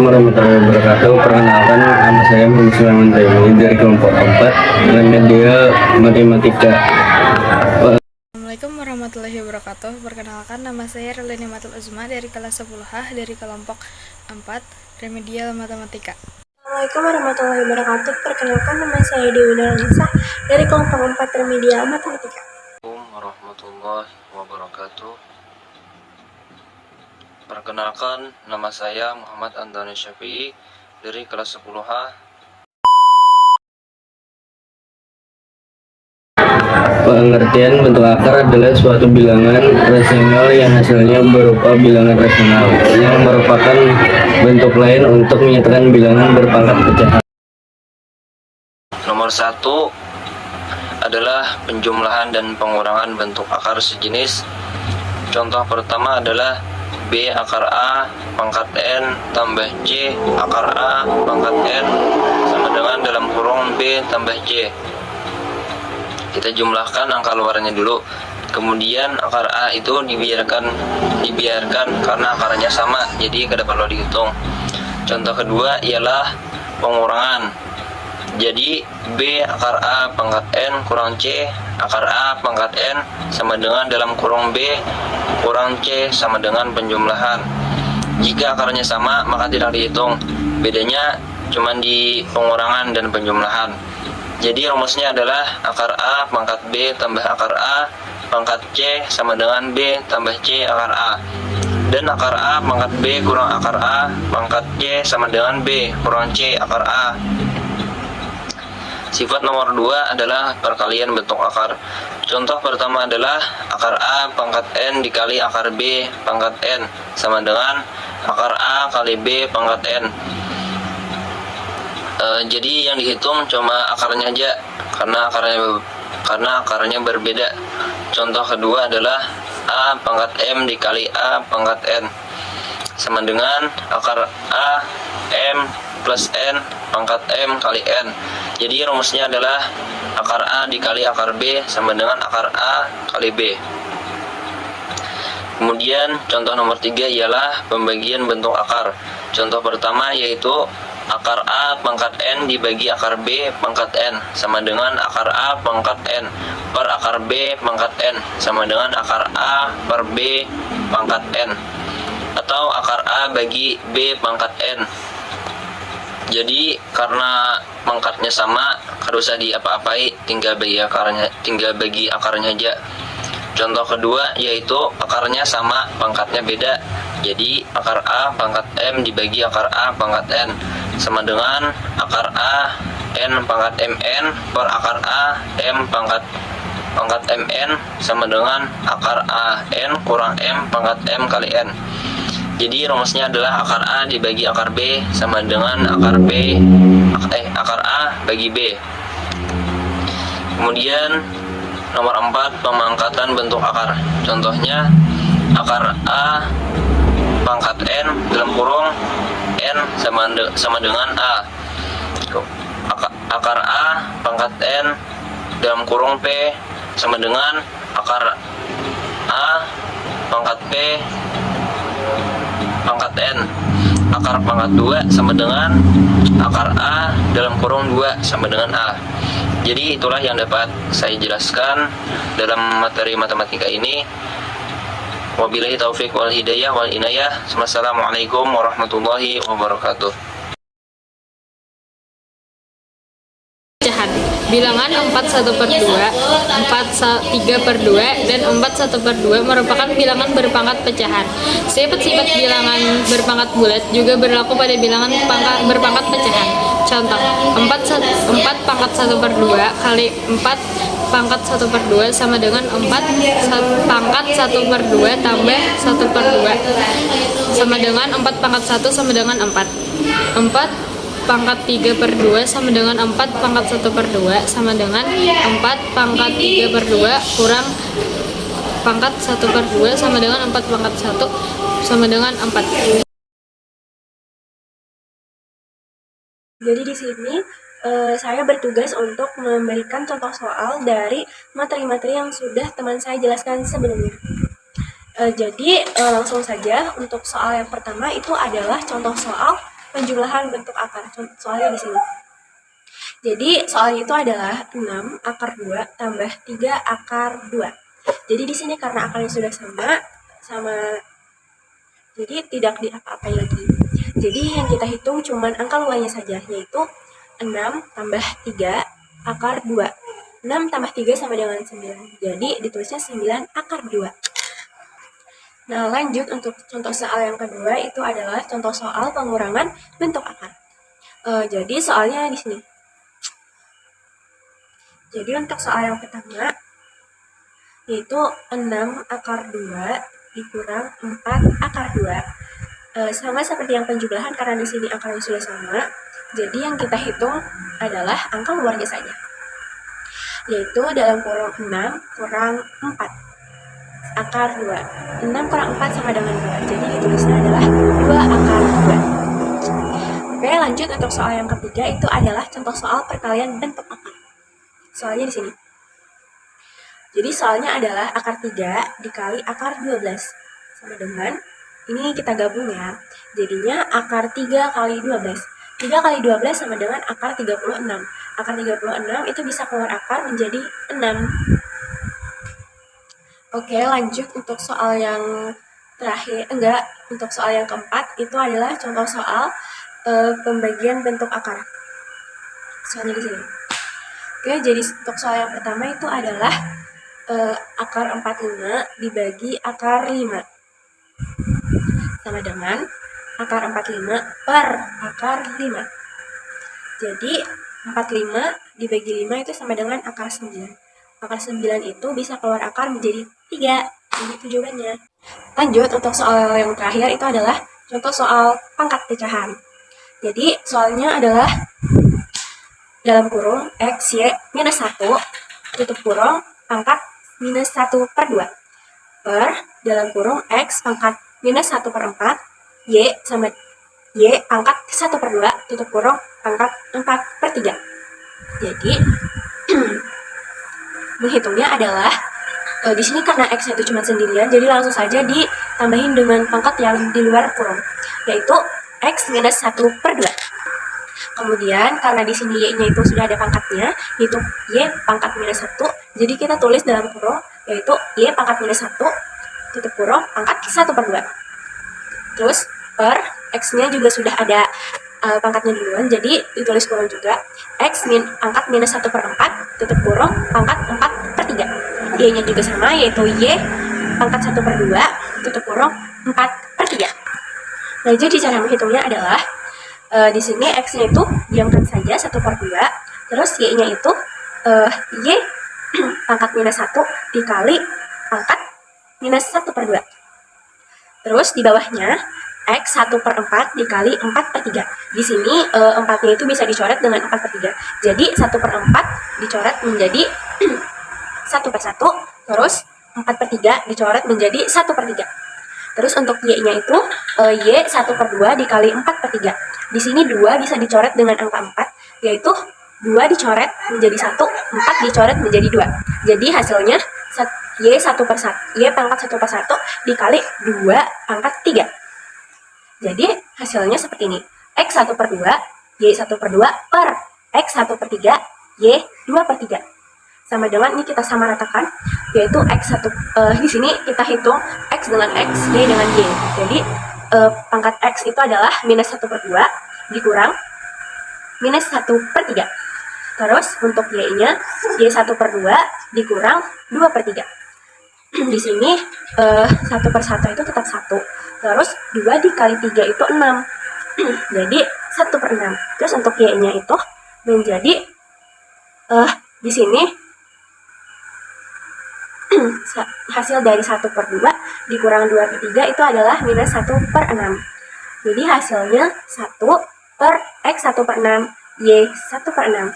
warahmatullahi wabarakatuh. Perkenalkan, nama saya Muhammad Sulaiman Taimi dari kelompok 4 Remedial Matematika. Assalamualaikum warahmatullahi wabarakatuh. Perkenalkan, nama saya Relini Matul Uzma dari kelas 10H dari kelompok 4 Remedial Matematika. Assalamualaikum warahmatullahi wabarakatuh. Perkenalkan, nama saya Dewi Nisa dari kelompok 4 Remedial Matematika. Assalamualaikum warahmatullahi wabarakatuh. Perkenalkan, nama saya Muhammad Antoni Syafi'i dari kelas 10H. Pengertian bentuk akar adalah suatu bilangan rasional yang hasilnya berupa bilangan rasional yang merupakan bentuk lain untuk menyatakan bilangan berpangkat pecahan. Nomor 1 adalah penjumlahan dan pengurangan bentuk akar sejenis. Contoh pertama adalah B akar A pangkat N tambah C akar A pangkat N sama dengan dalam kurung B tambah C. Kita jumlahkan angka luarnya dulu. Kemudian akar A itu dibiarkan karena akarnya sama, jadi kada perlu dihitung. Contoh kedua ialah pengurangan. Jadi B akar A pangkat N kurang C akar A pangkat N sama dengan dalam kurung B kurang C sama dengan penjumlahan. Jika akarnya sama maka tidak dihitung. Bedanya cuma di pengurangan dan penjumlahan. Jadi rumusnya adalah akar A pangkat B tambah akar A pangkat C sama dengan B tambah C akar A. Dan akar A pangkat B kurang akar A pangkat C sama dengan B kurang C akar A. Sifat nomor 2 adalah perkalian bentuk akar. Contoh pertama adalah akar A pangkat N dikali akar B pangkat N sama dengan akar A kali B pangkat N. Jadi yang dihitung cuma akarnya aja karena akarnya berbeda. Contoh kedua adalah A pangkat M dikali A pangkat N sama dengan akar A M plus N pangkat M kali N. Jadi rumusnya adalah akar A dikali akar B sama dengan akar A kali B. Kemudian contoh nomor 3 ialah pembagian bentuk akar. Contoh pertama yaitu akar A pangkat N dibagi akar B pangkat N sama dengan akar A pangkat N per akar B pangkat N sama dengan akar A per B pangkat N, atau akar A bagi B pangkat N. Jadi karena pangkatnya sama, harus usah diapa-apai, tinggal bagi akarnya aja. Contoh kedua yaitu akarnya sama, pangkatnya beda. Jadi akar A pangkat M dibagi akar A pangkat N sama dengan akar A N pangkat MN per akar A M pangkat MN sama dengan akar A N kurang M pangkat M kali N. Jadi rumusnya adalah akar A dibagi akar B sama dengan akar A bagi B. Kemudian nomor 4 pemangkatan bentuk akar. Contohnya akar A pangkat N dalam kurung N sama dengan A. Akar A pangkat N dalam kurung P sama dengan akar A pangkat P pangkat N. Akar pangkat 2 sama dengan akar A dalam kurung 2 sama dengan A. Jadi itulah yang dapat saya jelaskan dalam materi matematika ini. Wabillahi taufiq wal hidayah wal inayah. Wassalamualaikum warahmatullahi wabarakatuh. Pecahan. Bilangan 4/1/2, 4/3/2, dan 4/1/2 merupakan bilangan berpangkat pecahan. Sifat-sifat bilangan berpangkat bulat juga berlaku pada bilangan berpangkat pecahan. Contoh, 4 pangkat 1/2 kali 4 pangkat 1/2 sama dengan 4 pangkat 1/2 tambah 1/2 sama dengan 4 pangkat 1 sama dengan 4. 4 pangkat 3/2 sama dengan 4 pangkat 1/2 sama dengan 4 pangkat 3/2 kurang pangkat 1/2 sama dengan 4 pangkat 1 sama dengan 4. Jadi di sini saya bertugas untuk memberikan contoh soal dari materi-materi yang sudah teman saya jelaskan sebelumnya. Jadi langsung saja untuk soal yang pertama itu adalah contoh soal penjumlahan bentuk akar. Soalnya di sini. Jadi soalnya itu adalah 6 akar 2 tambah 3 akar 2. Jadi di sini karena akarnya sudah sama jadi tidak diapa-apain lagi. Jadi yang kita hitung cuman angka luarnya saja, yaitu 6 tambah 3 akar 2. 6 tambah 3 sama dengan 9. Jadi ditulisnya 9 akar 2. Nah, lanjut untuk contoh soal yang kedua itu adalah contoh soal pengurangan bentuk akar. Jadi soalnya di sini. Jadi untuk soal yang pertama yaitu 6 akar 2 dikurang 4 akar 2. Sama seperti yang penjumlahan karena di sini akarnya sudah sama. Jadi yang kita hitung adalah angka luarnya saja. Yaitu dalam kurung 6 kurang 4 akar 2. 6 kurang 4 sama dengan 2. Jadi ditulisnya adalah 2 akar 2. Oke, lanjut untuk soal yang ketiga itu adalah contoh soal perkalian bentuk akar. Soalnya di sini. Jadi soalnya adalah akar 3 dikali akar 12 sama dengan ini kita gabung ya. Jadinya akar 3 kali 12. 3 kali 12 sama dengan akar 36. Akar 36 itu bisa keluar akar menjadi 6. Oke, lanjut untuk soal yang terakhir. Untuk soal yang keempat itu adalah contoh soal pembagian bentuk akar. Soalnya di sini. Oke, jadi untuk soal yang pertama itu adalah akar 45 dibagi akar 5. Sama dengan akar 45 per akar 5. Jadi 45 dibagi 5 itu sama dengan akar 9. Akar 9 itu bisa keluar akar menjadi 3. Begitu jawabannya. Lanjut untuk soal yang terakhir itu adalah contoh soal pangkat pecahan. Jadi soalnya adalah dalam kurung X, Y, minus 1, tutup kurung, pangkat minus 1 per 2. Per, dalam kurung X, pangkat minus 1 per 4, Y, sama Y, pangkat 1 per 2, tutup kurung, pangkat 4 per 3. Jadi, menghitungnya adalah di sini karena X itu cuma sendirian, jadi langsung saja ditambahin dengan pangkat yang di luar kurung, yaitu X minus 1 per 2. Kemudian karena di sini Y-nya itu sudah ada pangkatnya, yaitu Y pangkat minus 1, jadi kita tulis dalam kurung, yaitu Y pangkat minus 1, tutup kurung, pangkat 1 per 2. Terus per X-nya juga sudah ada pangkatnya duluan, jadi ditulis kurung juga. X pangkat minus 1 per 4, tutup kurung, pangkat 4 per 3. Y-nya juga sama, yaitu Y pangkat 1 per 2, tutup kurung, 4 per 3. Nah, jadi cara menghitungnya adalah di sini X-nya itu diamkan saja 1 per 2, terus Y-nya itu Y pangkat minus 1 dikali pangkat minus 1 per 2. Terus di bawahnya X 1 per 4 dikali 4 per 3. Di sini 4-nya itu bisa dicoret dengan 4 per 3. Jadi 1 per 4 dicoret menjadi 1 per 1. Terus 4 per 3 dicoret menjadi 1 per 3. Terus untuk Y-nya itu Y 1 per 2 dikali 4 per 3. Di sini 2 bisa dicoret dengan angka 4, yaitu 2 dicoret menjadi 1, 4 dicoret menjadi 2. Jadi hasilnya Y 1 per 1, Y pangkat 1 per 1 dikali 2 pangkat 3. Jadi hasilnya seperti ini. X 1 per 2, Y 1 per 2 per X 1 per 3, Y 2 per 3. Sama dengan ini kita samaratakan, yaitu X 1, di sini kita hitung X dengan X, Y dengan Y. Jadi pangkat X itu adalah minus 1 per 2 dikurang minus 1 per 3. Terus untuk Y-nya, Y 1 per 2 dikurang 2 per 3. Di sini 1 per 1 itu tetap 1. Terus 2 dikali 3 itu 6. Jadi 1 per 6. Terus untuk Y-nya itu menjadi di sini hasil dari 1 per 2 dikurang 2 per 3 itu adalah minus 1 per 6. Jadi hasilnya 1 per X 1 per 6, Y 1 per 6.